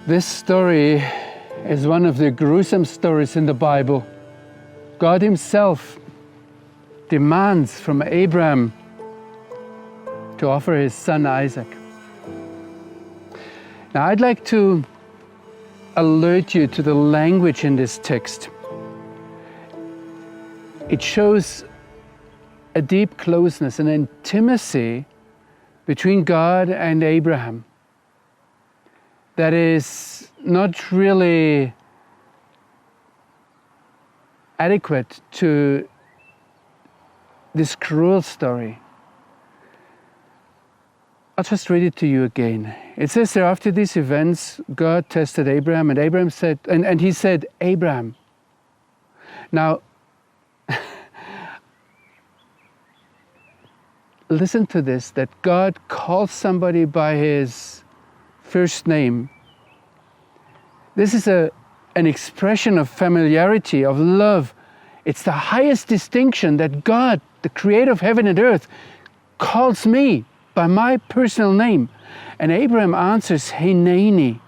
This story is one of the gruesome stories in the Bible. God Himself demands from Abraham to offer his son Isaac. Now, I'd like to alert you to the language in this text. It shows a deep closeness, an intimacy between God and Abraham that is not really adequate to this cruel story. I'll just read it to you again. It says there, after these events, God tested Abraham, and Abraham said, and He said, Abraham. Now, listen to this, that God calls somebody by his first name. This is an expression of familiarity, of love. It's the highest distinction that God, the creator of heaven and earth, calls me by my personal name. And Abraham answers, Hineni.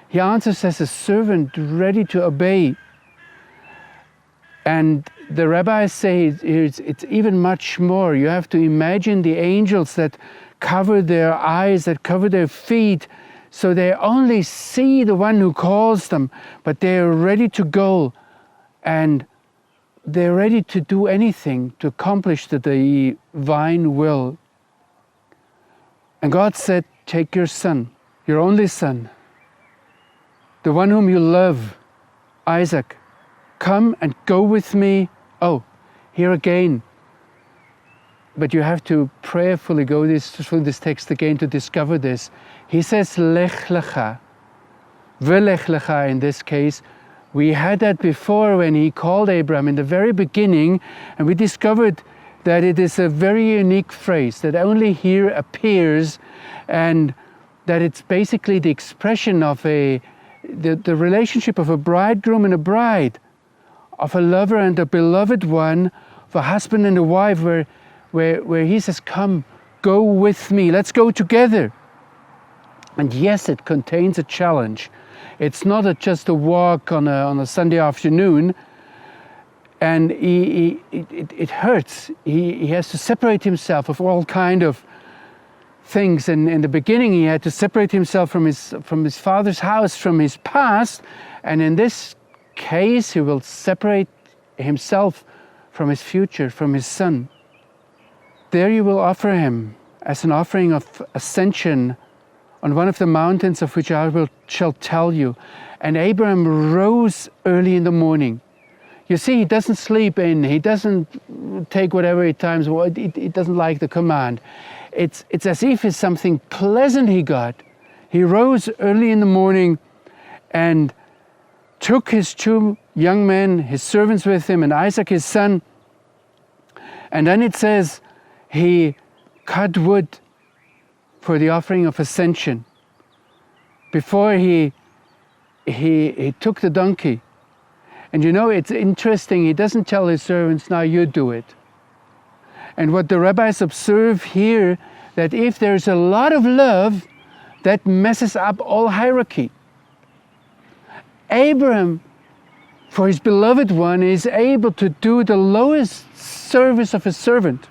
He answers as a servant ready to obey. And the rabbis say it's even much more. You have to imagine the angels that cover their eyes, that cover their feet, so they only see the one who calls them, but they are ready to go, and they're ready to do anything to accomplish the divine will. And God said, take your son, your only son, the one whom you love, Isaac, come and go with me. Oh, here again. But you have to prayerfully go through this text again to discover this. He says, Lech lecha. Velech lecha in this case. We had that before when He called Abraham in the very beginning, and we discovered that it is a very unique phrase that only here appears, and that it's basically the expression of the relationship of a bridegroom and a bride, of a lover and a beloved one, of a husband and a wife, where He says, come, go with me, let's go together. And yes, it contains a challenge. It's not just a walk on a Sunday afternoon, and it hurts. He has to separate himself of all kind of things. And in the beginning, he had to separate himself from his father's house, from his past. And in this case, he will separate himself from his future, from his son. There you will offer him as an offering of ascension on one of the mountains of which I shall tell you. And Abraham rose early in the morning. You see, he doesn't sleep in, he doesn't take whatever he times, he doesn't like the command. It's as if it's something pleasant he got. He rose early in the morning and took his two young men, his servants with him, and Isaac his son. And then it says, he cut wood for the offering of ascension. Before he took the donkey. And you know, it's interesting, he doesn't tell his servants, now you do it. And what the rabbis observe here, that if there's a lot of love, that messes up all hierarchy. Abraham, for his beloved one, is able to do the lowest service of a servant.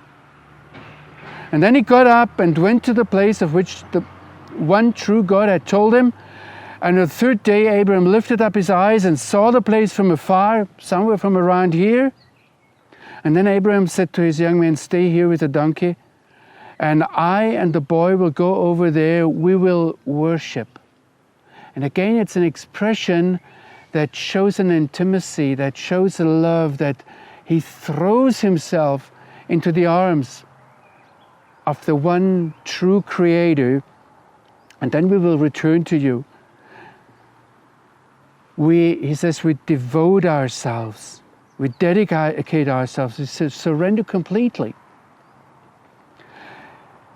And then he got up and went to the place of which the one true God had told him. And on the third day, Abraham lifted up his eyes and saw the place from afar, somewhere from around here. And then Abraham said to his young men, stay here with the donkey, and I and the boy will go over there, we will worship. And again, it's an expression that shows an intimacy, that shows a love, that he throws himself into the arms of the one true Creator, and then we will return to you. He says, we devote ourselves, we dedicate ourselves, we surrender completely.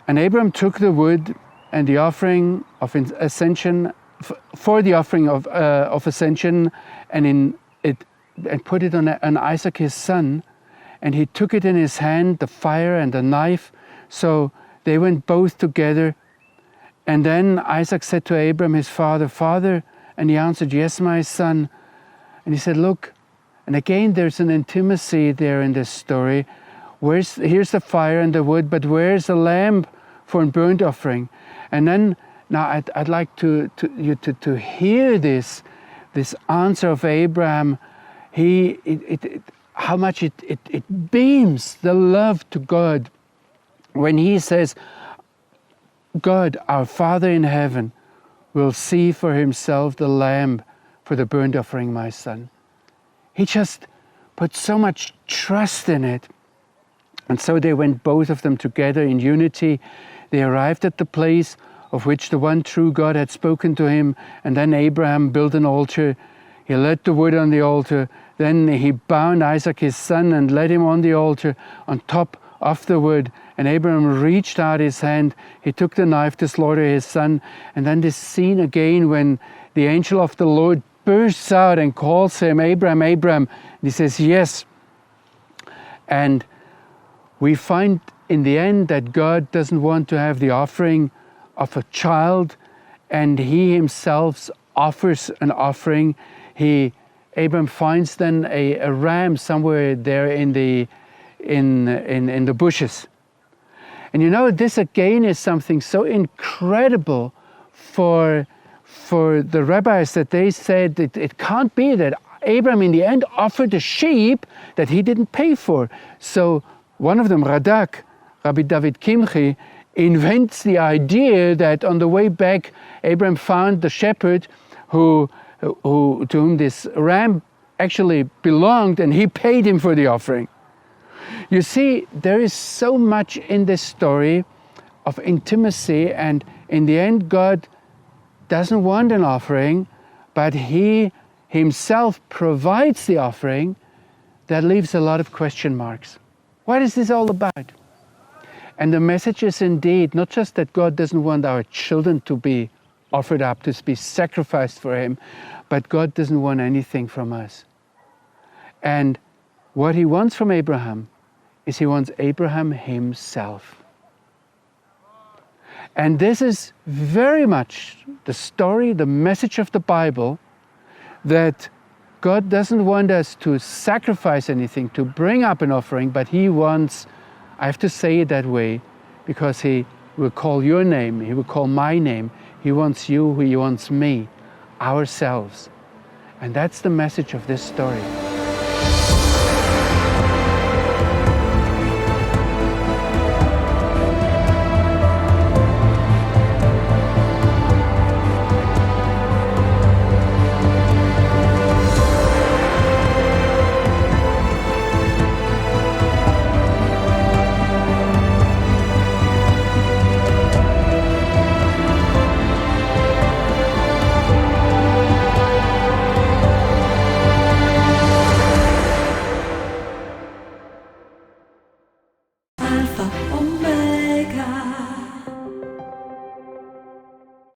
And Abraham took the wood and the offering of ascension, for the offering of ascension, and put it on Isaac his son, and he took it in his hand, the fire and the knife. So they went both together, And then Isaac said to Abraham, his father, "Father," and he answered, "Yes, my son." And he said, "Look," and again there's an intimacy there in this story. Here's the fire and the wood, but where's the lamb for a burnt offering? And then, now I'd like you to hear this answer of Abraham. How much it beams the love to God when he says, "God, our Father in heaven, will see for himself the lamb for the burnt offering, my son." He just put so much trust in it. And so they went, both of them, together in unity. They arrived at the place of which the one true God had spoken to him. And then Abraham built an altar. He lit the wood on the altar. Then he bound Isaac his son and laid him on the altar on top of the wood. And Abraham reached out his hand. He took the knife to slaughter his son. And then this scene again when the angel of the Lord bursts out and calls him, "Abraham, Abraham." And he says, "Yes." And we find in the end that God doesn't want to have the offering of a child, and he himself offers an offering. Abraham finds then a ram somewhere there in the bushes. And you know, this again is something so incredible for the rabbis, that they said it can't be that Abraham in the end offered a sheep that he didn't pay for. So one of them, Radak, Rabbi David Kimchi, invents the idea that on the way back, Abraham found the shepherd to whom this ram actually belonged, and he paid him for the offering. You see, there is so much in this story of intimacy, and in the end, God doesn't want an offering, but he himself provides the offering. That leaves a lot of question marks. What is this all about? And the message is indeed not just that God doesn't want our children to be offered up, to be sacrificed for him, but God doesn't want anything from us. And what he wants from Abraham is he wants Abraham himself. And this is very much the story, the message of the Bible, that God doesn't want us to sacrifice anything, to bring up an offering, but he wants, I have to say it that way, because he will call your name, he will call my name. He wants you, he wants me, ourselves. And that's the message of this story.